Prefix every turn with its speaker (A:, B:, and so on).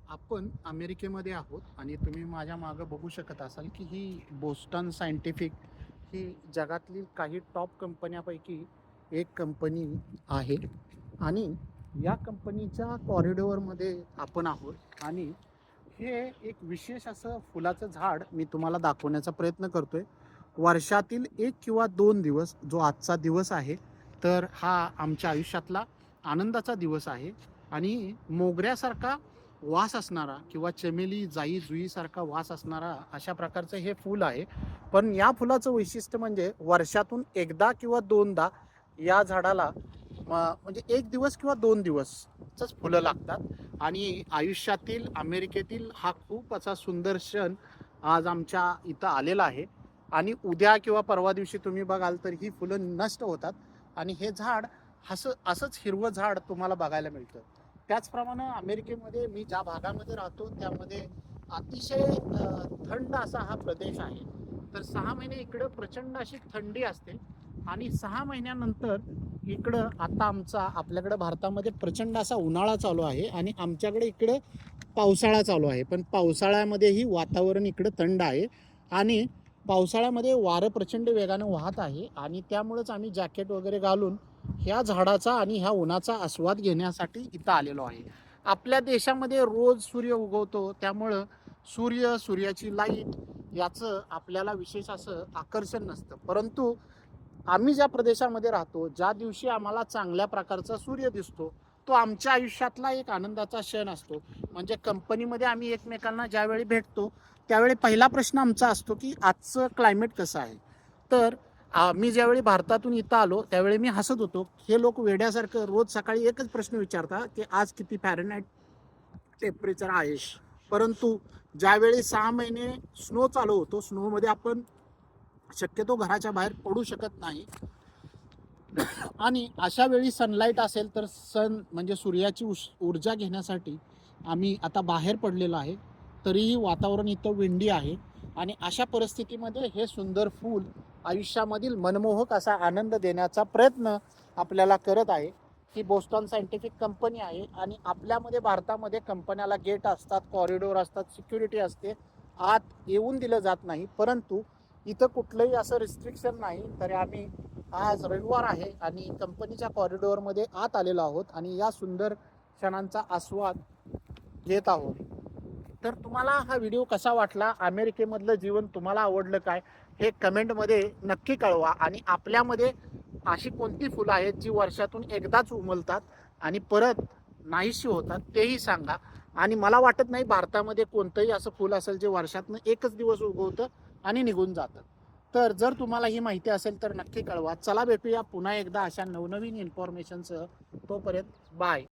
A: आपण अमेरिकेमध्ये आहोत आणि तुम्ही माझ्या मागं बघू शकत असाल की ही बोस्टन सायंटिफिक ही जगातली काही टॉप कंपन्यापैकी एक कंपनी आहे आणि या कंपनीच्या कॉरिडॉरमध्ये आपण आहोत आणि हे एक विशेष असं फुलाचं झाड मी तुम्हाला दाखवण्याचा प्रयत्न करतोय. वर्षातील 1 किंवा 2 दिवस जो आजचा दिवस आहे, तर हा आमच्या आयुष्यातला आनंदाचा दिवस आहे आणि मोगऱ्यासारखा वास असणारा किंवा चमेली, जाई, जुईसारखा वास असणारा अशा प्रकारचं हे फूल आहे. पण या फुलाचं वैशिष्ट्य म्हणजे वर्षातून एकदा किंवा दोनदा या झाडाला म्हणजे 1 दिवस किंवा 2 दिवसच फुलं लागतात आणि आयुष्यातील अमेरिकेतील हा खूप असा सुंदर क्षण आज आमच्या इथं आलेला आहे आणि उद्या किंवा परवा दिवशी तुम्ही बघाल तर ही फुलं नष्ट होतात आणि हे झाड असंच हिरवं झाड तुम्हाला बघायला मिळतं. त्याचप्रमाणे अमेरिकेमध्ये मी ज्या भागामध्ये राहतो त्यामध्ये अतिशय थंड असा हा प्रदेश आहे. तर 6 महिने इकडं प्रचंड अशी थंडी असते आणि 6 महिन्यानंतर इकडं आता आपल्याकडं भारतामध्ये प्रचंड असा उन्हाळा चालू आहे आणि आमच्याकडे इकडं पावसाळा चालू आहे. पण पावसाळ्यामध्येही वातावरण इकडं थंड आहे आणि पावसाळ्यामध्ये वारं प्रचंड वेगानं वाहत आहे आणि त्यामुळेच आम्ही जॅकेट वगैरे घालून ह्या झाडाचा आणि ह्या उन्हाचा आस्वाद घेण्यासाठी इथं आलेलो आहे. आपल्या देशामध्ये रोज सूर्य उगवतो त्यामुळं सूर्याची लाईट याचं आपल्याला विशेष असं आकर्षण नसतं. परंतु आम्ही ज्या प्रदेशामध्ये राहतो, ज्या दिवशी आम्हाला चांगल्या प्रकारचा सूर्य दिसतो, तो आमच्या आयुष्यातला एक आनंदाचा क्षण असतो. म्हणजे कंपनीमध्ये आम्ही एकमेकांना ज्यावेळी भेटतो, त्यावेळी पहिला प्रश्न आमचा असतो, की आजचं क्लायमेट कसं आहे? तर मी ज्यावेळी भारतातून इथं आलो, त्यावेळी मी हसत होतो. हे लोक वेड्यासारखं रोज सकाळी एकच प्रश्न विचारतात, की आज किती फॅरनहाईट टेम्परेचर आहे? परंतु ज्यावेळी 6 महिने स्नो चालू होतो, स्नोमध्ये आपण शक्यतो घराच्या बाहेर पडू शकत नाही आणि अशा वेळी सनलाईट असेल तर म्हणजे सूर्याची ऊर्जा घेण्यासाठी आम्ही आता बाहेर पडलेलो आहे. तरीही वातावरण इथं विंडी आहे आणि अशा परिस्थितीमध्ये हे सुंदर फूल आयुष्यामधील मनमोहक असा आनंद देण्याचा प्रयत्न आपल्याला करत आहे. ही बोस्टन सायंटिफिक कंपनी आहे आणि आपल्यामध्ये भारतामध्ये कंपन्याला गेट असतात, कॉरिडॉर असतात, सिक्युरिटी असते, आत येऊन दिलं जात नाही. परंतु इथं कुठलंही असं रिस्ट्रिक्शन नाही. तरी आम्ही आज रविवार आहे आणि कंपनीच्या कॉरिडॉरमध्ये आत आलेलो आहोत आणि या सुंदर क्षणांचा आस्वाद घेत आहोत. तर तुम्हाला हा व्हिडिओ कसा वाटला? अमेरिकेमधलं जीवन तुम्हाला आवडलं काय? हे कमेंटमध्ये नक्की कळवा आणि आपल्यामध्ये अशी कोणती फुलं आहेत जी वर्षातून एकदाच उमलतात आणि परत नाहीशी होतात तेही सांगा. आणि मला वाटत नाही भारतामध्ये कोणतंही असं फुल असेल जे वर्षातनं एकच दिवस उगवतं आणि निघून जातं. तर जर तुम्हाला ही माहिती असेल तर नक्की कळवा. चला भेटूया पुन्हा एकदा अशा नवनवीन इन्फॉर्मेशनसह. तोपर्यंत बाय.